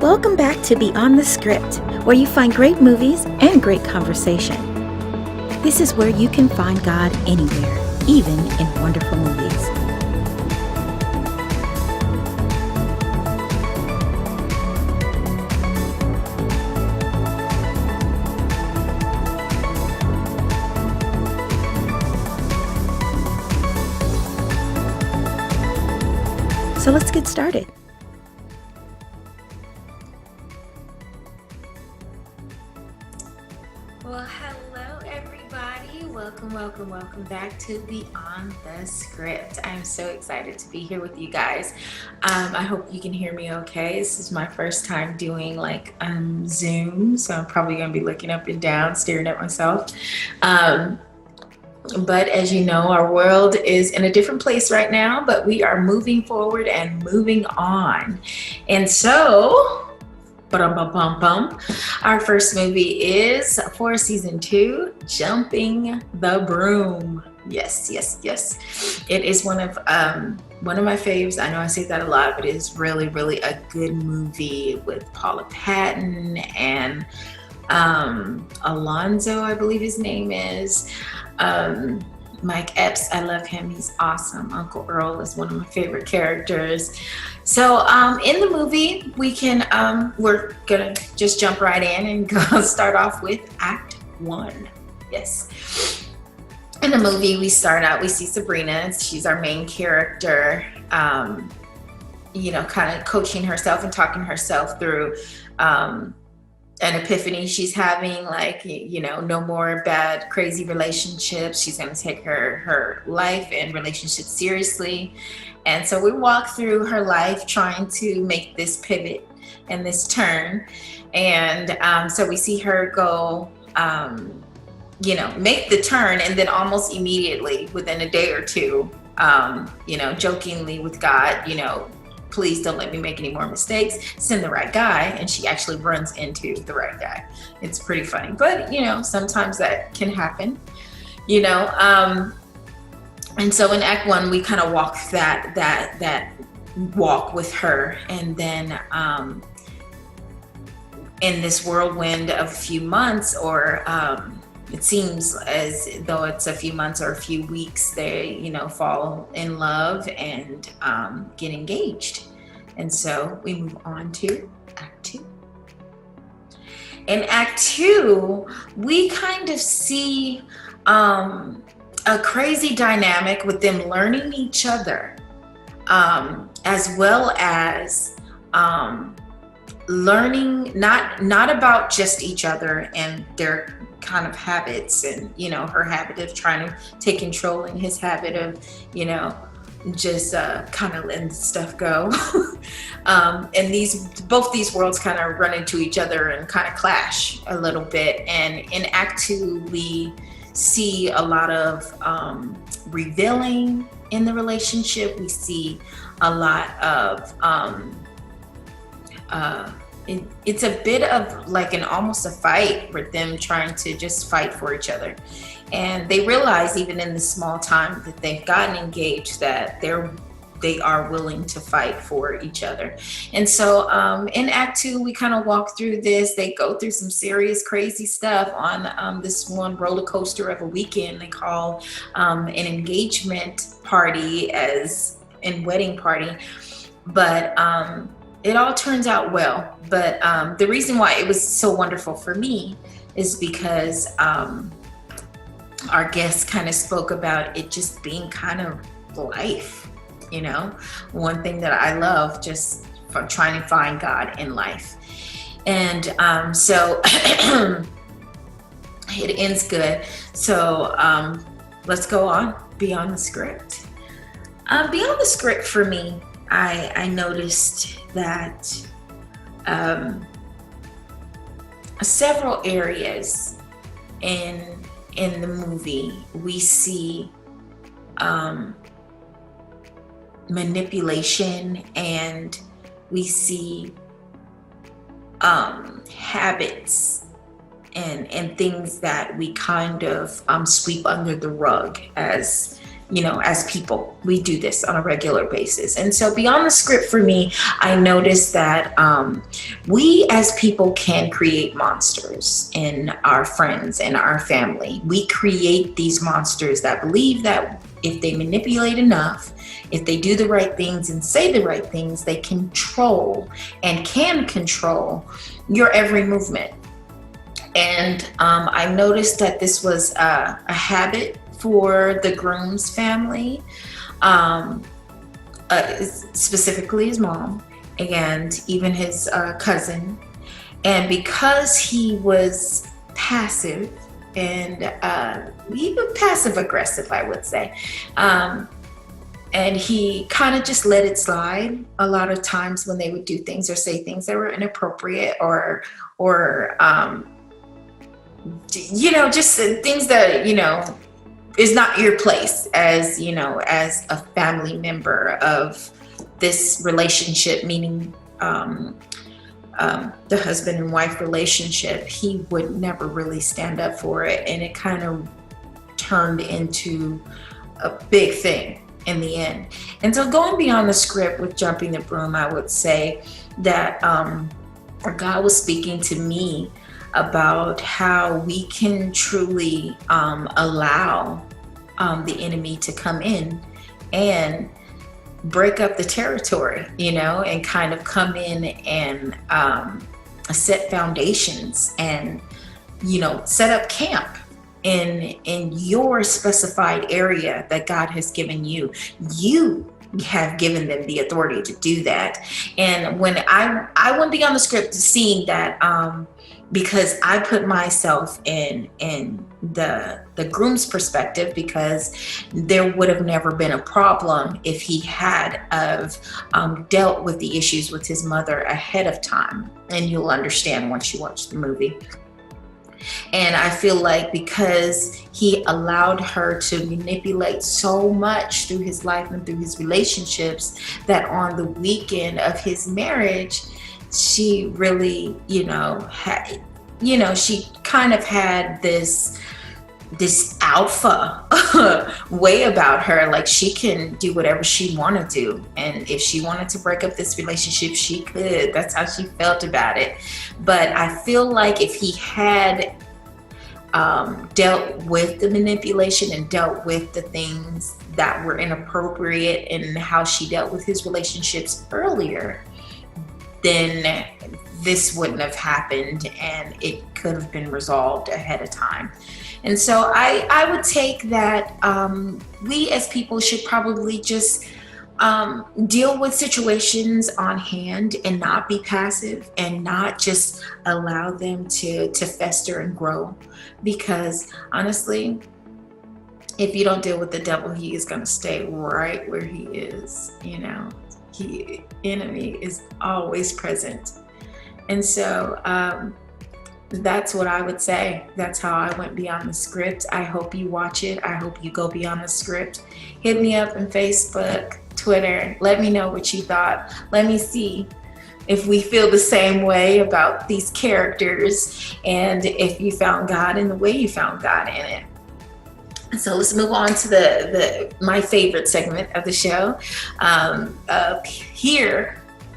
Welcome back to Beyond the Script, where you find great movies and great conversation. This is where you can find God anywhere, even in wonderful movies. So let's get started. Well, hello everybody. Welcome back to Beyond the Script. I'm so excited to be here with you guys. I hope you can hear me okay. This is my first time doing Zoom, so I'm probably gonna be looking up and down, staring at myself. But as you know, our world is in a different place right now, but we are moving forward and moving on. And so, our first movie is for season 2, Jumping the Broom. Yes. It is one of my faves. I know I say that a lot, but it is really, really a good movie with Paula Patton and Alonzo, I believe his name is. Mike Epps, I love him. He's awesome. Uncle Earl is one of my favorite characters. So in the movie, we're gonna just jump right in and go start off with Act 1. Yes. In the movie, we start out, we see Sabrina. She's our main character, kind of coaching herself and talking herself through an epiphany she's having, no more bad, crazy relationships. She's going to take her life and relationships seriously. And so we walk through her life trying to make this pivot and this turn. And so we see her go, make the turn, and then almost immediately, within a day or two, jokingly with God, please don't let me make any more mistakes, send the right guy. And she actually runs into the right guy. It's pretty funny, but sometimes that can happen, and so in Act 1, we kind of walk that walk with her. And then in this whirlwind of a few months, or it seems as though it's a few months or a few weeks, they, fall in love and get engaged. And so we move on to Act 2. In Act 2, we kind of see a crazy dynamic with them learning each other, as well as learning not about just each other and their kind of habits, and her habit of trying to take control, and his habit of just kind of letting stuff go. And both these worlds kind of run into each other and kind of clash a little bit. And in Act 2, we see a lot of revealing in the relationship. We see a lot of it's a bit of almost a fight with them trying to just fight for each other. And they realize, even in the small time that they've gotten engaged, that they are willing to fight for each other. And so in Act 2, we kind of walk through this. They go through some serious, crazy stuff on this one roller coaster of a weekend they call an engagement party and wedding party. But it all turns out well. But the reason why it was so wonderful for me is because our guests kind of spoke about it just being kind of life, one thing that I love, just from trying to find God in life. And so it ends good. So let's go on Beyond the Script. Beyond the Script, for me, I noticed that several areas in the movie we see manipulation, and we see habits and things that we kind of sweep under the rug as as people, we do this on a regular basis. And so beyond the script for me, I noticed that we as people can create monsters in our friends and our family. We create these monsters that believe that if they manipulate enough, if they do the right things and say the right things, they control and can control your every movement. And I noticed that this was a habit for the groom's family, specifically his mom and even his cousin. And because he was passive and even passive aggressive, I would say, and he kind of just let it slide a lot of times when they would do things or say things that were inappropriate or just things that, is not your place as, as a family member of this relationship, meaning the husband and wife relationship. He would never really stand up for it. And it kind of turned into a big thing in the end. And so going beyond the script with Jumping the Broom, I would say that God was speaking to me about how we can truly allow the enemy to come in and break up the territory, and kind of come in and set foundations and, set up camp in your specified area that God has given you. You have given them the authority to do that. And when I went beyond the script, seeing that because I put myself in the groom's perspective, because there would have never been a problem if he had dealt with the issues with his mother ahead of time. And you'll understand once you watch the movie. And I feel like because he allowed her to manipulate so much through his life and through his relationships, that on the weekend of his marriage, she really, she kind of had this alpha way about her. Like, she can do whatever she want to do. And if she wanted to break up this relationship, she could. That's how she felt about it. But I feel like if he had dealt with the manipulation and dealt with the things that were inappropriate and how she dealt with his relationships earlier, then this wouldn't have happened and it could have been resolved ahead of time. And so I would take that we as people should probably just deal with situations on hand and not be passive and not just allow them to fester and grow. Because honestly, if you don't deal with the devil, he is going to stay right where he is. Enemy is always present. And so that's what I would say. That's how I went beyond the script. I hope you watch it. I hope you go beyond the script. Hit me up on Facebook, Twitter. Let me know what you thought. Let me see if we feel the same way about these characters and if you found God in the way you found God in it. So let's move on to my favorite segment of the show,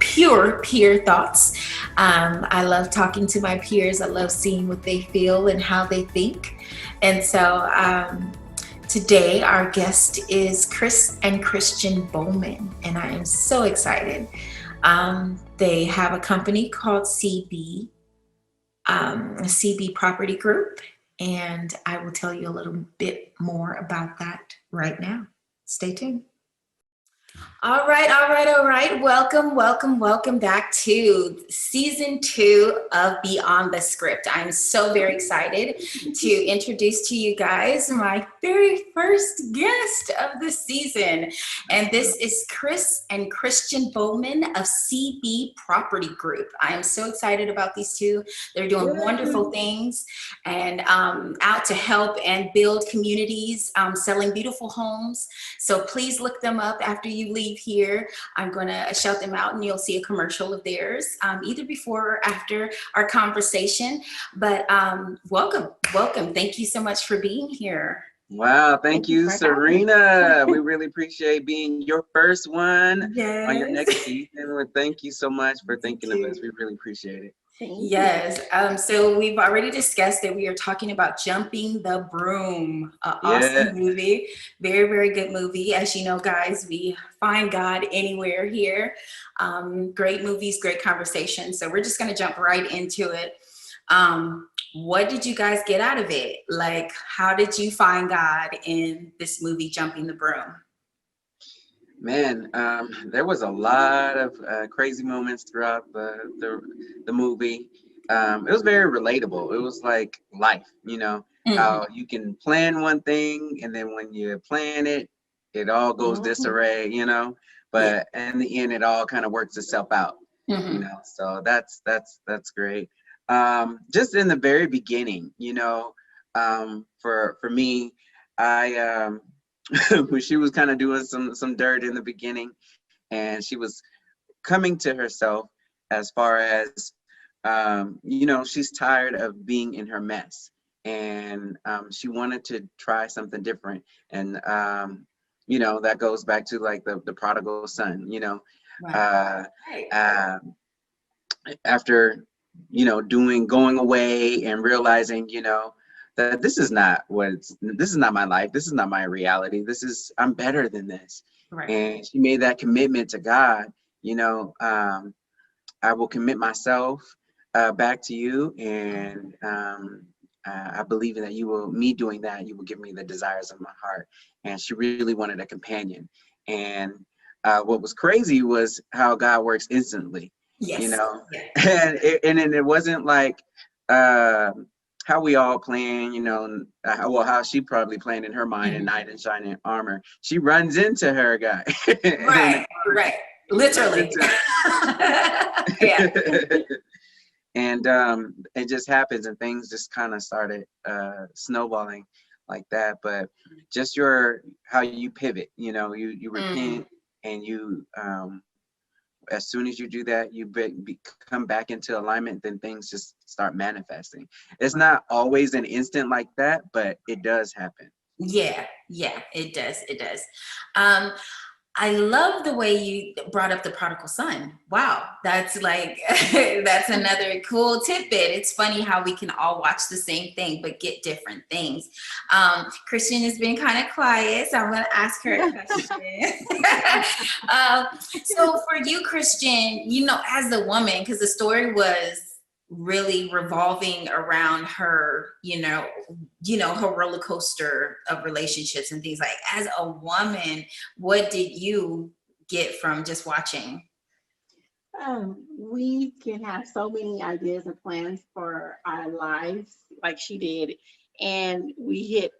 pure peer thoughts. I love talking to my peers. I love seeing what they feel and how they think. And so today our guest is Chris and Christian Bowman, and I am so excited. They have a company called CB Property Group, and I will tell you a little bit more about that right now. Stay tuned. All right. Welcome back to season 2 of Beyond the Script. I'm so very excited to introduce to you guys my very first guest of the season. And this is Chris and Christian Bowman of CB Property Group. I am so excited about these two. They're doing wonderful things and out to help and build communities, selling beautiful homes. So please look them up after you leave here. I'm going to shout them out and you'll see a commercial of theirs either before or after our conversation. But welcome. Thank you so much for being here. Wow, thank Thank you you, for having Serena. We really appreciate being your first one me. on your Yes. next season. Well, thank you so much for You thinking of us. too. We really appreciate it. Thank you. Yes. So we've already discussed that we are talking about Jumping the Broom, an Yeah. awesome movie. Very, very good movie. As you know, guys, we find God anywhere here. Great movies, great conversation. So we're just going to jump right into it. What did you guys get out of it? Like, how did you find God in this movie, Jumping the Broom? Man, there was a lot of crazy moments throughout the movie. It was very relatable. It was like life, Mhm. how you can plan one thing and then when you plan it, it all goes disarray, Yeah. but in the end, it all kind of works itself out, Mhm. So that's great. Just in the very beginning, for me, I when she was kind of doing some dirt in the beginning, and she was coming to herself as far as she's tired of being in her mess, and she wanted to try something different, and that goes back to like the prodigal son, Right. uh, Right. uh, after going away and realizing that this is not my life, this is not my reality, I'm better than this. Right. And she made that commitment to God. I will commit myself back to you, and I believe that me doing that, you will give me the desires of my heart. And she really wanted a companion. And what was crazy was how God works instantly, you Yes. know, Yeah. and it wasn't like uh, how we all plan, how she probably planned in her mind, a Mhm. knight in shining armor. She runs into her guy in the Right, car. right. She runs Literally. into Yeah. and it just happens, and things just kind of started snowballing like that. But just how you pivot, you Mhm. repent, and you as soon as you do that, you come back into alignment, then things just start manifesting. It's not always an instant like that, but it does happen. Yeah, yeah, it does. It does. Um, I love the way you brought up the prodigal son. Wow, that's like that's another cool tidbit. It's funny how we can all watch the same thing but get different things. Christian has been kind of quiet, so I'm going to ask her a question. um, so for you, Christian, as a woman, because the story was really revolving around her, her roller coaster of relationships and things like. As a woman, what did you get from just watching? We can have so many ideas and plans for our lives, like she did, and we hit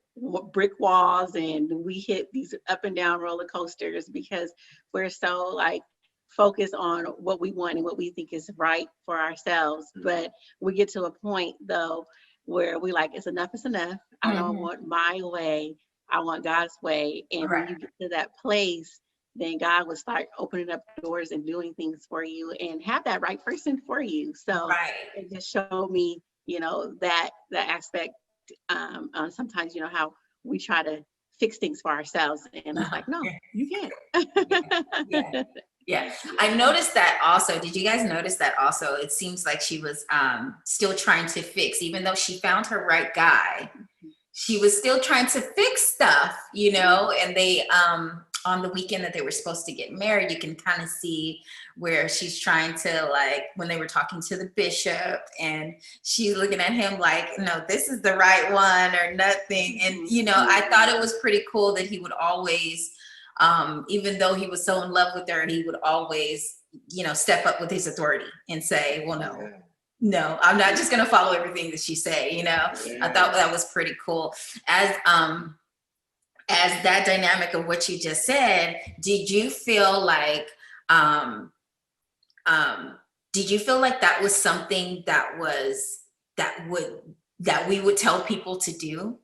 brick walls and we hit these up and down roller coasters because we're so like focused on what we want and what we think is right for ourselves. But we get to a point though where we like, it's enough, it's enough. I don't Mhm. want my way. I want God's way. And when Right. you get to that place, then God will start opening up doors and doing things for you and have that right person for you. So Right. it just showed me, that aspect. Sometimes, how we try to fix things for ourselves, and it's Uh-huh. like, no, you Yeah. Yeah. can't. Yeah. I Yeah. noticed that also. Did you guys notice that also? It seems like she was still trying to fix, even though she found her right guy. She was still trying to fix stuff, and they on the weekend that they were supposed to get married, you can kind of see where she's trying to, like, when they were talking to the bishop and she's looking at him like, no, this is the right one or nothing. And I thought it was pretty cool that he would always, even though he was so in love with her, he would always, step up with his authority and say, well, no, I'm not just going to follow everything that you say. I thought that was pretty cool. As that dynamic of what you just said, did you feel like um that was something that we would tell people to do?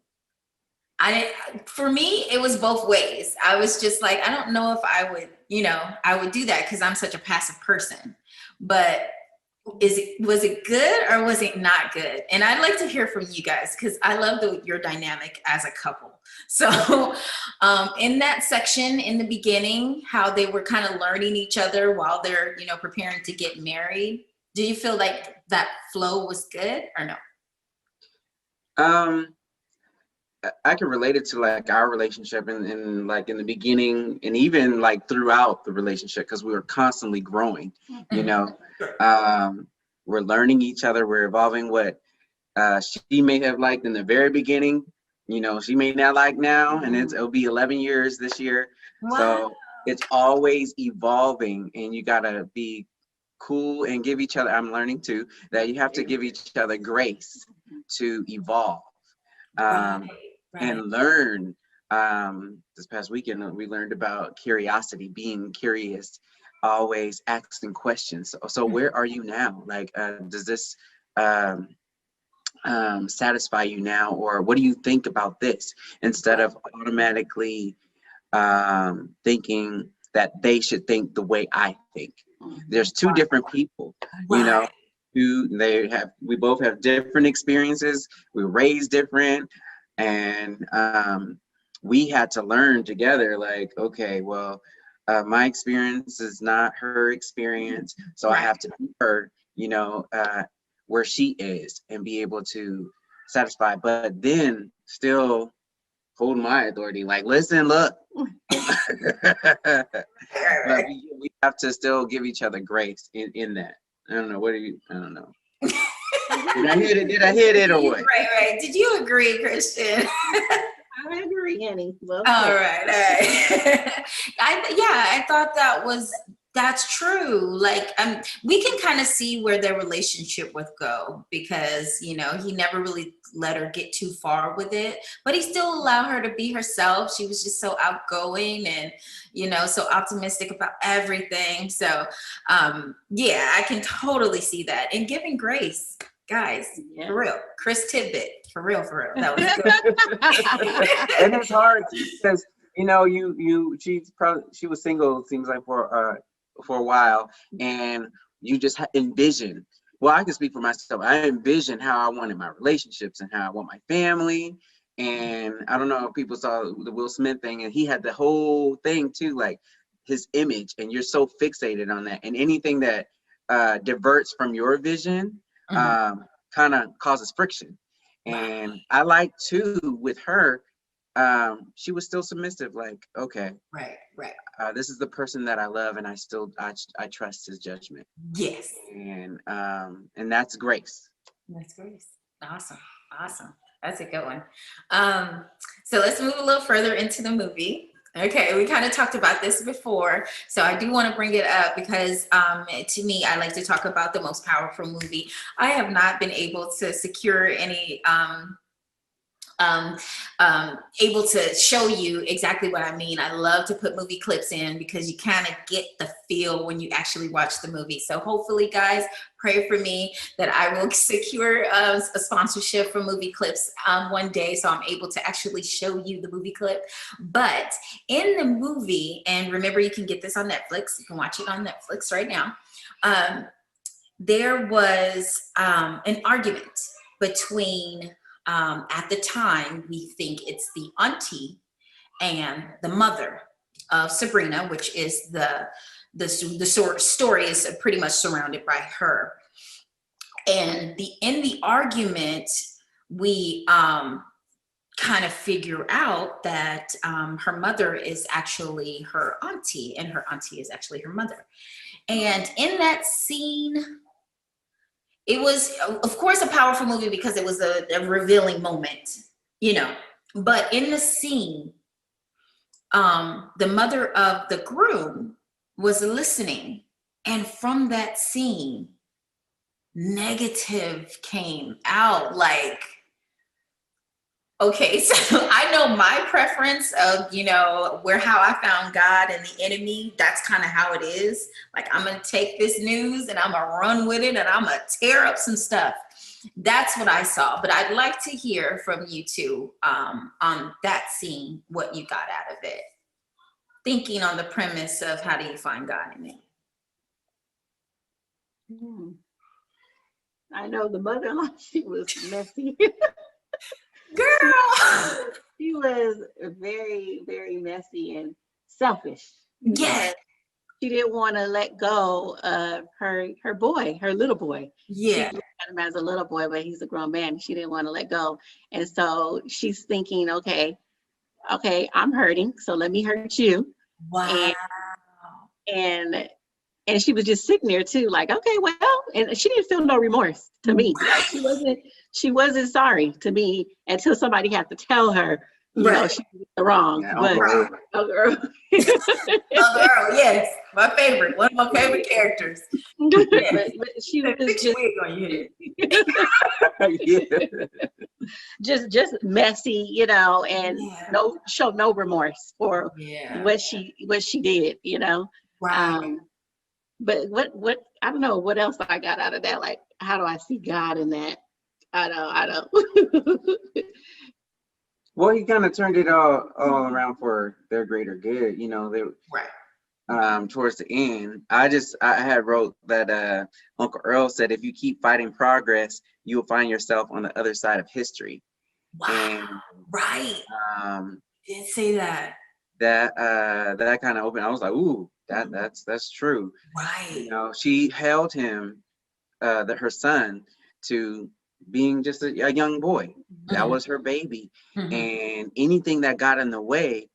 For me, it was both ways. I was just like, I don't know if I would do that because I'm such a passive person. But was it good or was it not good? And I'd like to hear from you guys because I love your dynamic as a couple. So in that section in the beginning, how they were kind of learning each other while they're, preparing to get married. Do you feel like that flow was good or no? I can relate it to like our relationship and like in the beginning and even like throughout the relationship, because we were constantly growing, we're learning each other, we're evolving. What she may have liked in the very beginning, she may not like now, and it'll be 11 years this year. Wow. So it's always evolving, and you gotta be cool and give each other, I'm learning too, that you have to give each other grace to evolve. And learn. This past weekend, we learned about curiosity, being curious, always asking questions. So where are you now? Like, does this satisfy you now? Or what do you think about this? Instead of automatically thinking that they should think the way I think. There's two different people, we both have different experiences. We were raised different. And we had to learn together, like, okay, well, my experience is not her experience. So I have to meet her, where she is and be able to satisfy, but then still hold my authority. Like, listen, look. But we have to still give each other grace in that. I don't know. I don't know. Did I hit it or what? Right. Did you agree, Christian? I agree, Annie. Well, all right. I thought that's true. Like, we can kind of see where their relationship would go, because, he never really let her get too far with it, but he still allowed her to be herself. She was just so outgoing and, so optimistic about everything. So, I can totally see that. And giving grace, guys, for real. Chris Tidbit, for real. That was good. And it's hard too, because, she was single, it seems like for a while, and you just envision. Well, I can speak for myself. I envision how I wanted my relationships and how I want my family. And I don't know if people saw the Will Smith thing, and he had the whole thing too, like his image, and you're so fixated on that. And anything that diverts from your vision kind of causes friction. And I like too with her, she was still submissive, like, okay, right. This is the person that I love, and I trust his judgment. Yes. And that's grace. That's grace. Awesome. That's a good one. So let's move a little further into the movie. Okay, we kind of talked about this before, so I do want to bring it up because to me, I like to talk about the most powerful movie. I have not been able to secure any able to show you exactly what I mean. I love to put movie clips in because you kind of get the feel when you actually watch the movie. So hopefully, guys, pray for me that I will secure a sponsorship for movie clips one day, so I'm able to actually show you the movie clip. But in the movie, and remember, you can get this on Netflix. You can watch it on Netflix right now. There was an argument between at the time, we think it's the auntie and the mother of Sabrina, which is the story is pretty much surrounded by her. And in the argument, we kind of figure out that her mother is actually her auntie, and her auntie is actually her mother. And in that scene, it was, of course, a powerful movie because it was a revealing moment, But in the scene, the mother of the groom was listening. And from that scene, negative came out. Like, okay, so I know my preference of, how I found God and the enemy. That's kind of how it is. Like, I'm going to take this news and I'm going to run with it and I'm going to tear up some stuff. That's what I saw. But I'd like to hear from you two on that scene, what you got out of it. Thinking on the premise of how do you find God in it? I know the mother-in-law, she was messy. Girl. She was very, very messy and selfish Yeah. because she didn't want to let go of her boy, her little boy. She Yeah. looked at him as a little boy, but he's a grown man. She didn't want to let go. And so she's thinking, okay, I'm hurting, so let me hurt you. Wow. And and and she was just sitting there too, like, okay, well, and she didn't feel no remorse to me. Like she wasn't sorry to me until somebody had to tell her, Right. she did the wrong. Yeah, But Uncle Earl. oh, girl. Uncle Earl, yes. My favorite. One of my favorite characters. but she Put was your just wig on your head. Yeah. just messy, and Yeah. showed no remorse for Yeah. what she did. Right. But what I don't know what else I got out of that. Like, how do I see God in that? I don't. Well, he kind of turned it all around for their greater good. They Right. towards the end. I had wrote that Uncle Earl said, if you keep fighting progress, you will find yourself on the other side of history. Wow. And Right. um, Didn't say that. that kind of opened. I was like, ooh, that's true. Right. She held him, her son, to being just a young boy. That was her baby. And anything that got in the way,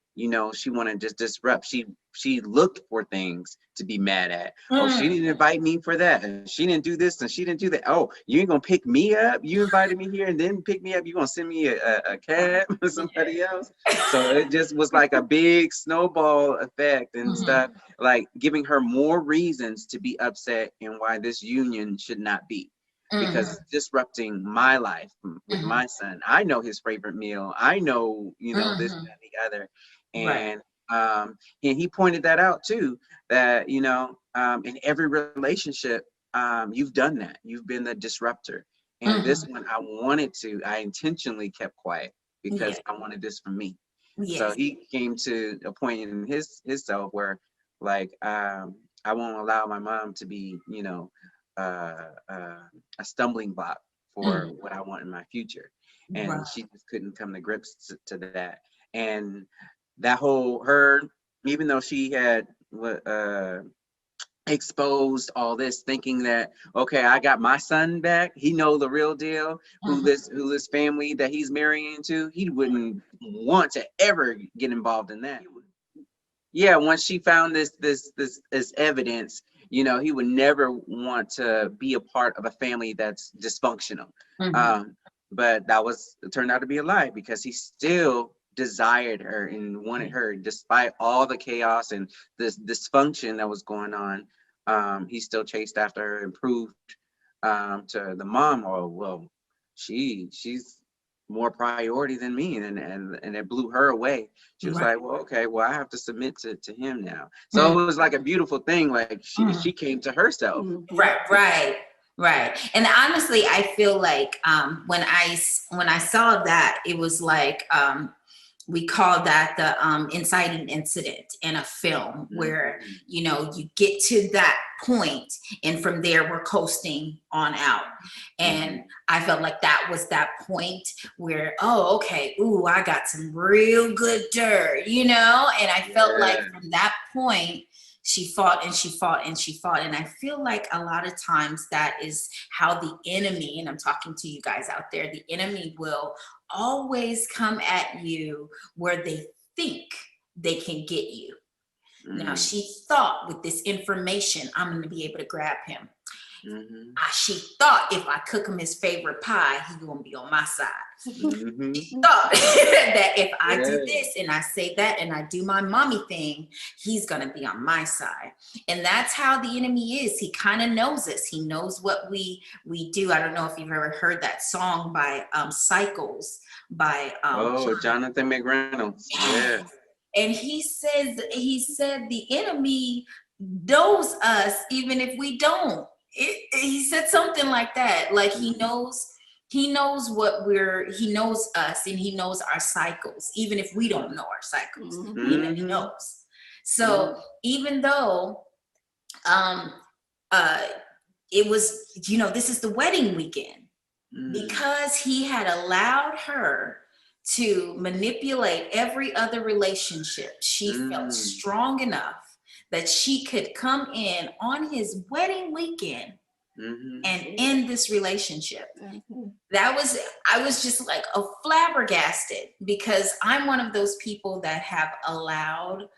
she wanted to just disrupt. She looked for things to be mad at. Oh, she didn't invite me for that, and she didn't do this, and she didn't do that. Oh, you ain't gonna pick me up? You invited me here and then pick me up? You gonna send me a cab or somebody else? So it just was like a big snowball effect and stuff, like giving her more reasons to be upset and why this union should not be. Because it's disrupting my life with my son. I know his favorite meal. I know, this, that, and the other. Right. And he pointed that out too, that, in every relationship, you've done that. You've been the disruptor. And this one, I intentionally kept quiet because Yeah. I wanted this for me. Yes. So he came to a point in his self where, like, I won't allow my mom to be, a stumbling block for what I want in my future. And Right. she just couldn't come to grips to that. And that whole her, even though she had exposed all this, thinking that, okay, I got my son back, he know the real deal, who this family that he's marrying into, he wouldn't want to ever get involved in that. Yeah, once she found this evidence, he would never want to be a part of a family that's dysfunctional. But it turned out to be a lie, because he still desired her and wanted her, despite all the chaos and this dysfunction that was going on. He still chased after her and proved to the mom, oh, well, she's more priority than me, and it blew her away. She was like, well, okay, well, I have to submit to him now. So it was like a beautiful thing, like she came to herself. Right. And honestly, I feel like when I saw that, it was like we call that the inciting incident in a film, where you get to that point, and from there we're coasting on out. And I felt like that was that point where, oh, okay, ooh, I got some real good dirt, and I felt like from that point she fought and she fought and she fought. And I feel like a lot of times that is how the enemy, and I'm talking to you guys out there, the enemy will always come at you where they think they can get you. Now, she thought with this information, I'm going to be able to grab him. She thought if I cook him his favorite pie, he's going to be on my side. She thought that if I do this and I say that and I do my mommy thing, he's going to be on my side. And that's how the enemy is. He kind of knows us. He knows what we do. I don't know if you've ever heard that song by Cycles by Jonathan McReynolds. Yeah. And he said the enemy knows us even if we don't. He said something like that. Like he knows he knows us, and he knows our cycles, even if we don't know our cycles. The enemy knows. So even though it was, this is the wedding weekend, because he had allowed her to manipulate every other relationship. She felt Mm. strong enough that she could come in on his wedding weekend Mhm. and end this relationship. Mhm. I was just like a flabbergasted, because I'm one of those people that have allowed,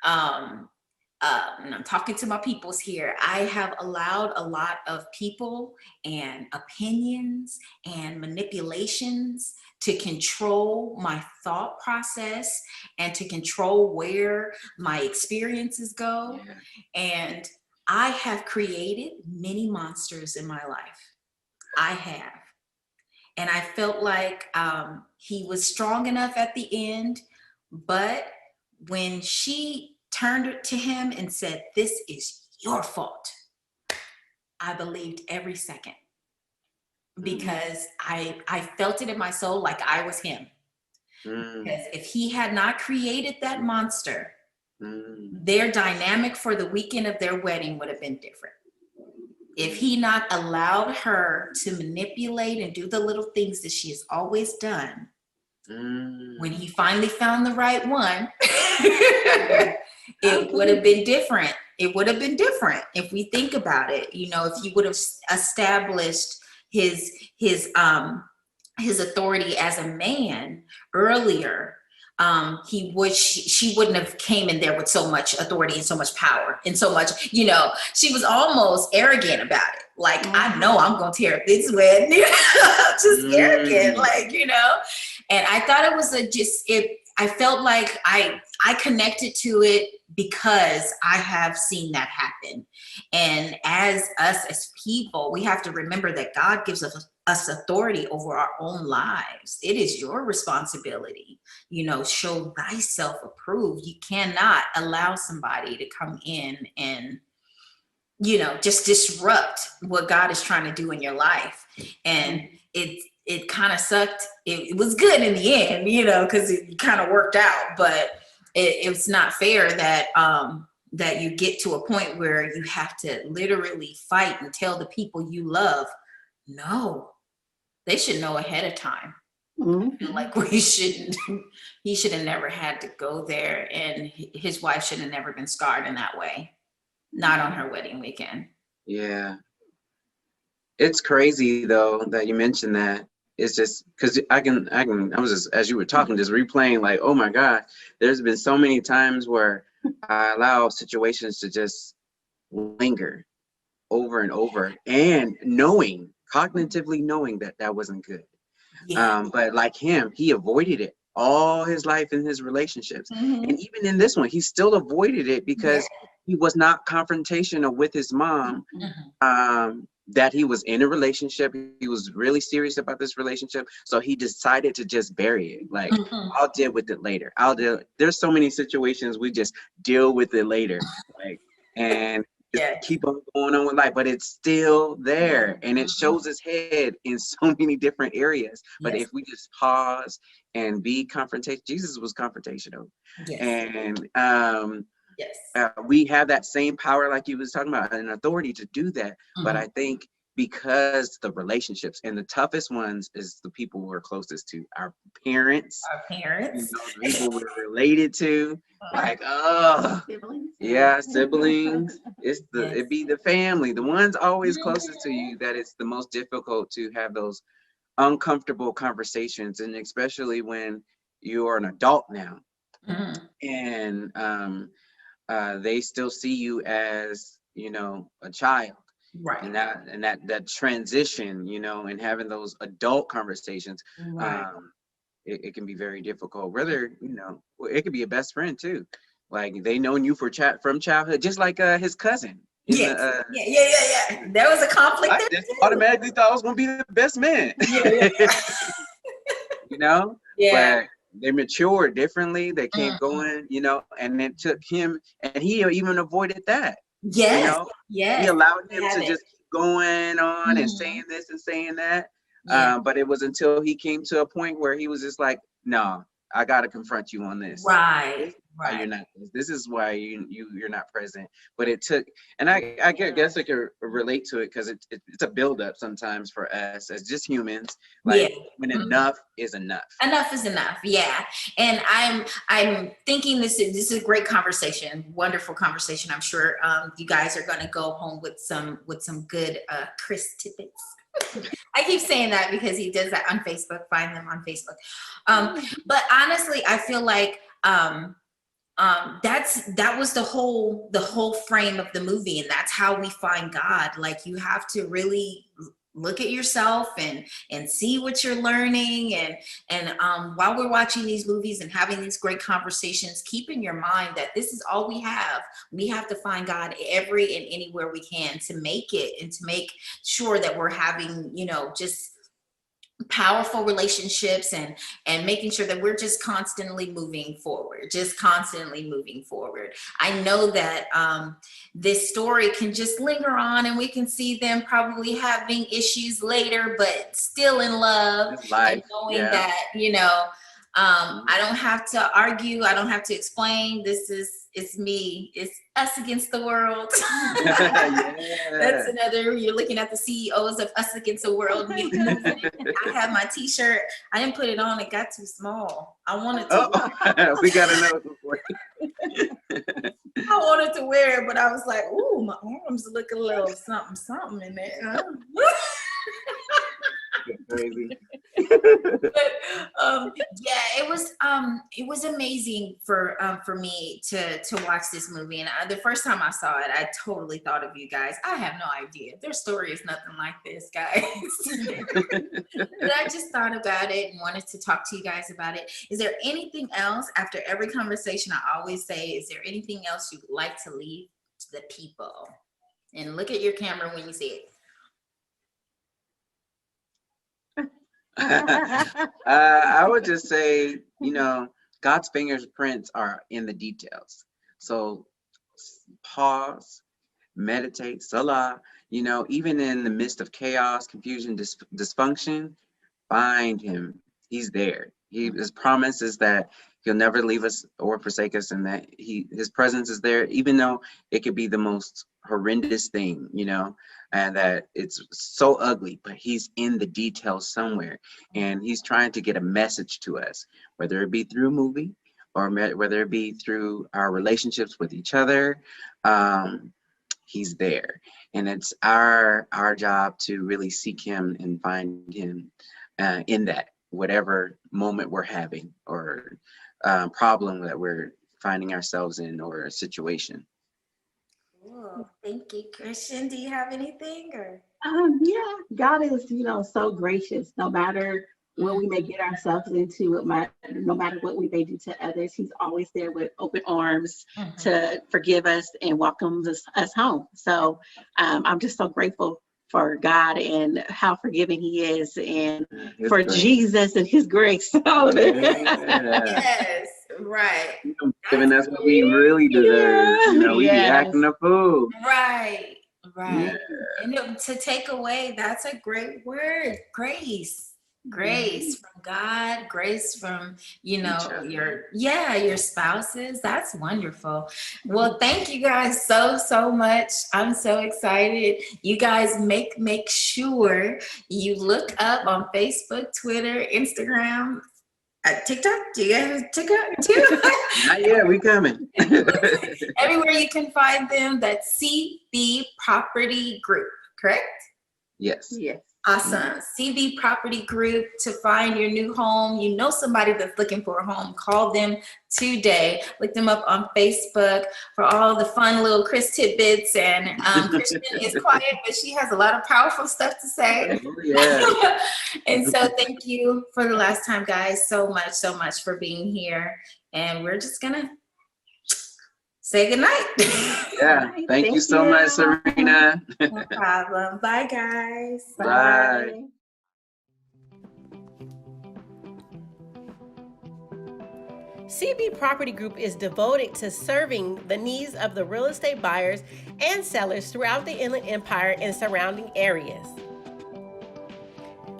and I'm talking to my peoples here, I have allowed a lot of people and opinions and manipulations to control my thought process and to control where my experiences go. Yeah. And I have created many monsters in my life. I have. And I felt like he was strong enough at the end. But when she turned it to him and said, "This is your fault," I believed every second, because I felt it in my soul like I was him. Mm. Because if he had not created that monster, Mm. their dynamic for the weekend of their wedding would have been different. If he not allowed her to manipulate and do the little things that she has always done, Mm. when he finally found the right one, it would have been different. It would have been different if we think about it. You know, if he would have established his authority as a man earlier, she wouldn't have came in there with so much authority and so much power and so much, you know, she was almost arrogant about it. Like, I know I'm gonna tear up this wedding. Just arrogant, like, you know. And I thought it was I felt like I connected to it because I have seen that happen. And as us as people, we have to remember that God gives us authority over our own lives. It is your responsibility. You know, show thyself approved. You cannot allow somebody to come in and, you know, just disrupt what God is trying to do in your life. And it kind of sucked. It was good in the end, you know, because it kind of worked out. But it's not fair that that you get to a point where you have to literally fight and tell the people you love, no. They should know ahead of time. I feel like he should have never had to go there, and his wife should have never been scarred in that way. Not on her wedding weekend. Yeah. It's crazy though that you mentioned that. It's just because I was just, as you were talking, just replaying like, oh my God, there's been so many times where I allow situations to just linger over and over, and cognitively knowing that that wasn't good. Yeah. But like him, he avoided it all his life in his relationships. And even in this one, he still avoided it because he was not confrontational with his mom. That he was in a relationship. He was really serious about this relationship. So he decided to just bury it. Like, I'll deal with it later. There's so many situations we just deal with it later. Like, and keep on going on with life, but it's still there, and it shows its head in so many different areas. But if we just pause and be confrontational, Jesus was confrontational, and we have that same power, like you was talking about, an authority to do that. But I think because the relationships, and the toughest ones is the people we're closest to, our parents, you know, the people we're related to, like, siblings. It be the family, the ones always closest to you, that it's the most difficult to have those uncomfortable conversations, and especially when you're an adult now, and they still see you as, you know, a child. Right. And that transition, you know, and having those adult conversations, it can be very difficult. Whether, you know, it could be a best friend too. Like, they known you from childhood, just like his cousin. Yeah. There was a conflict. I just automatically thought I was gonna be the best man. You know? But they matured differently. They kept going, you know, and it took him, and he even avoided that. You know? He allowed him to just keep going on and saying this and saying that. But it was until he came to a point where he was just like, no, I got to confront you on this. Right. why you're Right. not this is why you're not present. But it took, and I guess I could relate to it because it's a buildup sometimes for us as just humans, Yeah. like when Mhm. enough is enough. Enough is enough. Yeah. And I'm thinking this is a great conversation, wonderful conversation. I'm sure you guys are going to go home with some good Chris tidbits. I keep saying that because he does that on Facebook. Find them on Facebook. But honestly, I feel like that was the whole frame of the movie, and that's how we find God. Like, you have to really look at yourself and see what you're learning, and while we're watching these movies and having these great conversations, keep in your mind that this is all we have. We have to find God every and anywhere we can to make it, and to make sure that we're having, just powerful relationships, and making sure that we're just constantly moving forward, I know that this story can just linger on, and we can see them probably having issues later, but still in love, It's life. and knowing Yeah. that, I don't have to argue, I don't have to explain. It's me, it's us against the world. Yeah. That's another, you're looking at the CEOs of Us Against the World. I have my t-shirt. I didn't put it on. It got too small. I wanted to We got another one. I wanted to wear it, but I was like, ooh, my arms look a little something in there. Crazy. But yeah, it was amazing for me to watch this movie. And the first time I saw it, I totally thought of you guys. I have no idea, their story is nothing like this, guys. But I just thought about it and wanted to talk to you guys about it. Is there anything else? After every conversation, I always say, is there anything else you would like to leave to the people? And look at your camera when you see it. I would just say, God's fingerprints are in the details. So pause, meditate, salah, even in the midst of chaos, confusion, dysfunction, find him. He's there. His promise is that he'll never leave us or forsake us, and that his presence is there, even though it could be the most horrendous thing, and that it's so ugly, but he's in the details somewhere, and he's trying to get a message to us, whether it be through a movie or whether it be through our relationships with each other. He's there, and it's our job to really seek him and find him in that whatever moment we're having, or problem that we're finding ourselves in, or a situation. Cool. Thank you, Christian. Do you have anything? Or Yeah, God is, so gracious. No matter what we may get ourselves into, no matter what we may do to others, He's always there with open arms to forgive us and welcome us home. So I'm just so grateful for God and how forgiving He is, and for grace. Jesus and His grace. All of it. Yeah. yes, right. Giving us what we really deserve. We be Yes. acting a fool. Right. Yeah. And to take away, that's a great word. Grace from God, grace from your spouses. That's wonderful. Well, thank you guys so much. I'm so excited. You guys make sure you look up on Facebook, Twitter, Instagram, TikTok. Do you have TikTok too? Not yet. We coming. Everywhere you can find them. That's CB Property Group, correct? Yes. Awesome. CB Property Group to find your new home. Somebody that's looking for a home. Call them today. Look them up on Facebook for all the fun little Chris tidbits. And Kristen is quiet, but she has a lot of powerful stuff to say. Oh, yeah. And so thank you for the last time, guys, so much for being here. And we're just going to say goodnight. Yeah. Thank you so much, Serena. No problem. Bye, guys. Bye. CB Property Group is devoted to serving the needs of the real estate buyers and sellers throughout the Inland Empire and surrounding areas.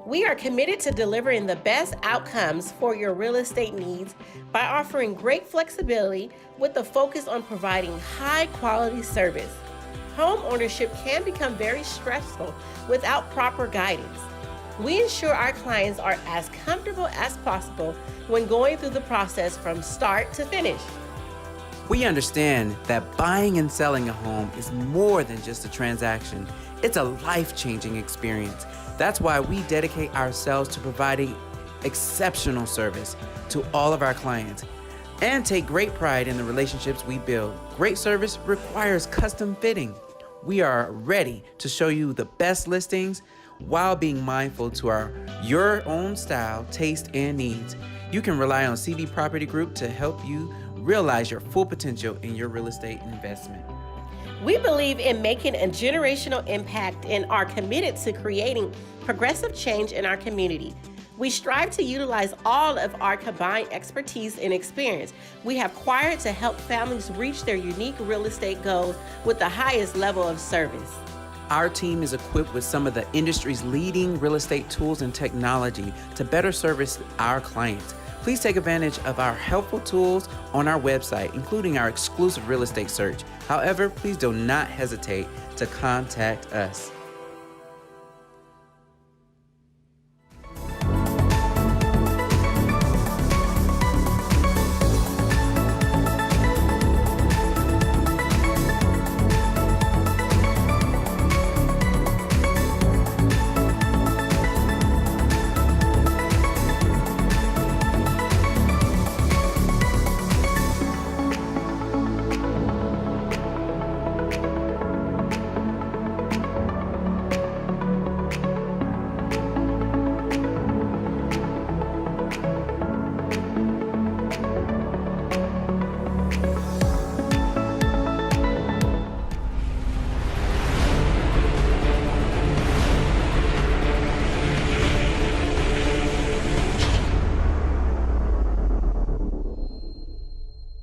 We are committed to delivering the best outcomes for your real estate needs by offering great flexibility with a focus on providing high quality service. Home ownership can become very stressful without proper guidance. We ensure our clients are as comfortable as possible when going through the process from start to finish. We understand that buying and selling a home is more than just a transaction. It's a life-changing experience. That's why we dedicate ourselves to providing exceptional service to all of our clients and take great pride in the relationships we build. Great service requires custom fitting. We are ready to show you the best listings while being mindful to your own style, taste, and needs. You can rely on CB Property Group to help you realize your full potential in your real estate investment. We believe in making a generational impact and are committed to creating progressive change in our community. We strive to utilize all of our combined expertise and experience we have acquired to help families reach their unique real estate goals with the highest level of service. Our team is equipped with some of the industry's leading real estate tools and technology to better service our clients. Please take advantage of our helpful tools on our website, including our exclusive real estate search. However, please do not hesitate to contact us.